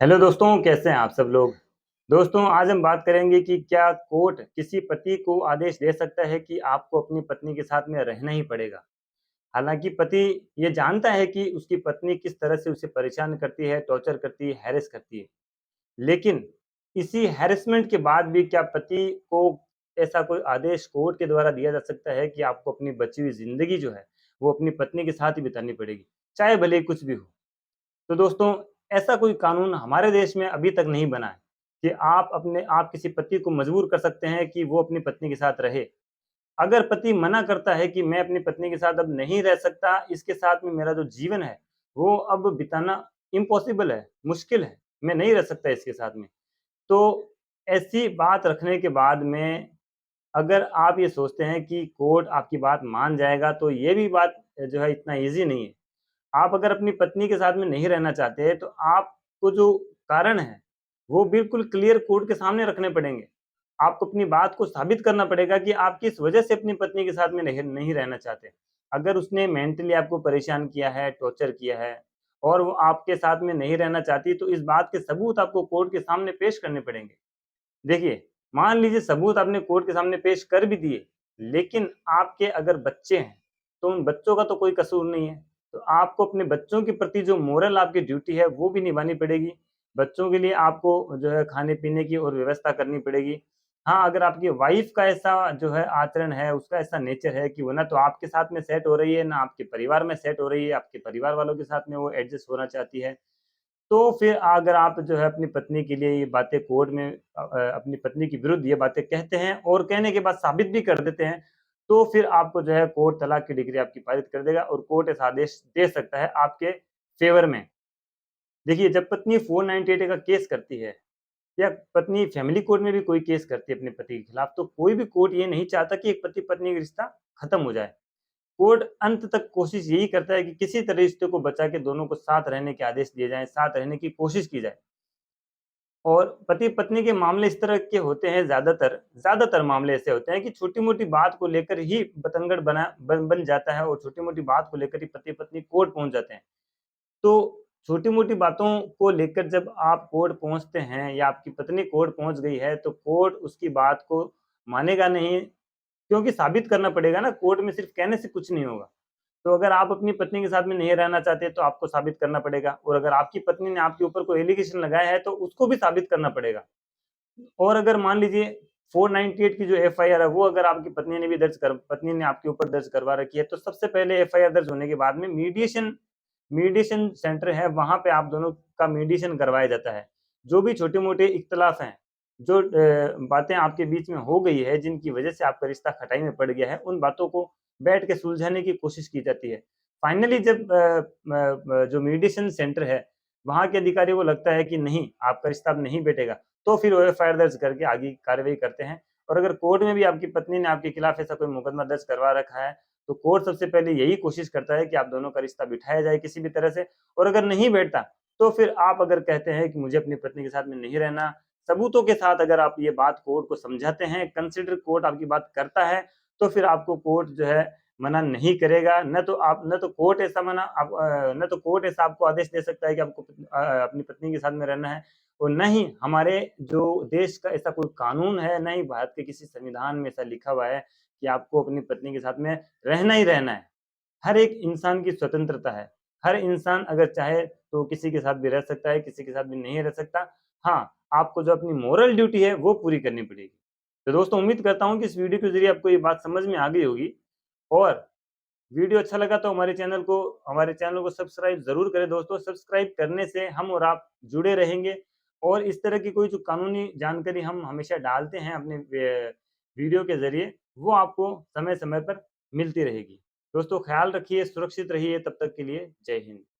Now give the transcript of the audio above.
Hello दोस्तों, कैसे हैं आप सब लोग। दोस्तों, आज हम बात करेंगे कि क्या कोर्ट किसी पति को आदेश दे सकता है कि आपको अपनी पत्नी के साथ में रहना ही पड़ेगा। हालांकि पति ये जानता है कि उसकी पत्नी किस तरह से उसे परेशान करती है, टॉर्चर करती है, हैरेस करती है। लेकिन इसी हैरेसमेंट के बाद भी क्या पति को ऐसा कोई आदेश कोर्ट के द्वारा दिया जा सकता है कि आपको अपनी बची हुई जिंदगी जो है वो अपनी पत्नी के साथ ही बितानी पड़ेगी, चाहे भले ही कुछ भी हो। तो दोस्तों, ऐसा कोई कानून हमारे देश में अभी तक नहीं बना है कि आप किसी पति को मजबूर कर सकते हैं कि वो अपनी पत्नी के साथ रहे। अगर पति मना करता है कि मैं अपनी पत्नी के साथ अब नहीं रह सकता, इसके साथ में मेरा जो जीवन है वो अब बिताना इम्पॉसिबल है, मुश्किल है, मैं नहीं रह सकता इसके साथ में। तो ऐसी बात रखने के बाद में अगर आप ये सोचते हैं कि कोर्ट आपकी बात मान जाएगा, तो ये भी बात जो है इतना ईज़ी नहीं है। आप अगर अपनी पत्नी के साथ में नहीं रहना चाहते, तो आपको जो कारण है, वो बिल्कुल क्लियर कोर्ट के सामने रखने पड़ेंगे। आपको अपनी बात को साबित करना पड़ेगा कि आप किस वजह से अपनी पत्नी के साथ में नहीं नहीं रहना चाहते। अगर उसने मेंटली आपको परेशान किया है, टॉर्चर किया है और वो आपके साथ में नहीं रहना चाहती, तो इस बात के सबूत आपको कोर्ट के सामने पेश करने पड़ेंगे। देखिए, मान लीजिए सबूत आपने कोर्ट के सामने पेश कर भी दिए, लेकिन आपके अगर बच्चे हैं, तो उन बच्चों का तो कोई कसूर नहीं है। तो आपको अपने बच्चों के प्रति जो मोरल आपकी ड्यूटी है, वो भी निभानी पड़ेगी। बच्चों के लिए आपको जो है खाने-पीने की और व्यवस्था करनी पड़ेगी। हाँ, अगर आपकी वाइफ़ का ऐसा जो है आचरण है, उसका ऐसा नेचर है कि वो ना तो आपके साथ में सेट हो रही है, ना आपके परिवार में सेट हो रही है, आपके परिवार वालों के साथ में वो एडजस्ट होना चाहती है, तो फिर अगर आप जो है अपनी पत्नी के लिए ये बातें कोर्ट में अपनी पत्नी के विरुद्ध ये बातें कहते हैं और कहने के बाद साबित भी कर देते हैं, तो फिर आपको जो है कोर्ट तलाक की डिग्री आपकी पारित कर देगा और कोर्ट ऐसा आदेश दे सकता है आपके फ़ेवर में। देखिए, जब पत्नी 498 का केस करती है या पत्नी फैमिली कोर्ट में भी कोई केस करती है अपने पति के खिलाफ, तो कोई भी कोर्ट ये नहीं चाहता कि एक पति-पत्नी का रिश्ता खत्म हो जाए। कोर्ट अंत तक कोशिश यही करता है कि किसी तरह रिश्ते को बचा के दोनों को साथ रहने के आदेश दिए जाएँ, साथ रहने की कोशिश की जाए। और पति-पत्नी के मामले इस तरह के होते हैं ज़्यादातर मामले ऐसे होते हैं कि छोटी-मोटी बात को लेकर ही बतंगड़ बन जाता है और छोटी-मोटी बात को लेकर ही पति-पत्नी कोर्ट पहुँच जाते हैं। तो छोटी-मोटी बातों को लेकर जब आप कोर्ट पहुँचते हैं या आपकी पत्नी कोर्ट पहुँच गई है, तो कोर्ट उसकी बात को मानेगा नहीं, क्योंकि साबित करना पड़ेगा ना, कोर्ट में सिर्फ़ कहने से कुछ नहीं होगा। तो अगर आप अपनी पत्नी के साथ में नहीं रहना चाहते, तो आपको साबित करना पड़ेगा और अगर आपकी पत्नी ने आपके ऊपर कोई एलिगेशन लगाया है, तो उसको भी साबित करना पड़ेगा। और अगर मान लीजिए 498 की जो एफआईआर है, वो अगर आपकी पत्नी ने आपके ऊपर दर्ज करवा रखी है, तो सबसे पहले एफआईआर दर्ज होने के बाद में मीडिएशन सेंटर है, वहाँ पे आप दोनों का मीडिएशन करवाया जाता है। जो भी छोटे-मोटे इख्तिलाफ हैं, जो बातें आपके बीच में हो गई है, जिनकी वजह से आपका रिश्ता खटाई में पड़ गया है, उन बातों को बैठ के सुलझाने की कोशिश की जाती है। फाइनली जब जो मीडिएशन सेंटर है, वहाँ के अधिकारियों को लगता है कि नहीं, आपका रिश्ता अब नहीं बैठेगा, तो फिर वो एफआईआर दर्ज करके आगे की कार्रवाई करते हैं। और अगर कोर्ट में भी आपकी पत्नी ने आपके खिलाफ ऐसा कोई मुकदमा दर्ज करवा रखा है, तो कोर्ट सबसे पहले यही कोशिश करता है कि आप दोनों का रिश्ता बिठाया जाए किसी भी तरह से, और अगर नहीं बैठता, तो फिर आप अगर कहते हैं कि मुझे अपनी पत्नी के साथ में नहीं रहना, सबूतों के साथ अगर आप ये बात कोर्ट को समझाते हैं, कंसिडर कोर्ट आपकी बात करता है, तो फिर आपको कोर्ट जो है मना नहीं करेगा। न तो कोर्ट ऐसा आपको आदेश दे सकता है कि आपको अपनी पत्नी के साथ में रहना है, और न ही हमारे जो देश का ऐसा कोई कानून है, न ही भारत के किसी संविधान में ऐसा लिखा हुआ है कि आपको अपनी पत्नी के साथ में रहना ही रहना है। हर एक इंसान की स्वतंत्रता है। हर इंसान अगर चाहे तो किसी के साथ भी रह सकता है, किसी के साथ भी नहीं रह सकता। हाँ, आपको जो अपनी मोरल ड्यूटी है वो पूरी करनी पड़ेगी। तो दोस्तों, उम्मीद करता हूँ कि इस वीडियो के ज़रिए आपको ये बात समझ में आ गई होगी, और वीडियो अच्छा लगा तो हमारे चैनल को सब्सक्राइब ज़रूर करें दोस्तों। सब्सक्राइब करने से हम और आप जुड़े रहेंगे, और इस तरह की कोई जो कानूनी जानकारी हम हमेशा डालते हैं अपने वीडियो के ज़रिए, वो आपको समय-समय पर मिलती रहेगी। दोस्तों, ख़्याल रखिए, सुरक्षित रहिए, तब तक के लिए जय हिंद।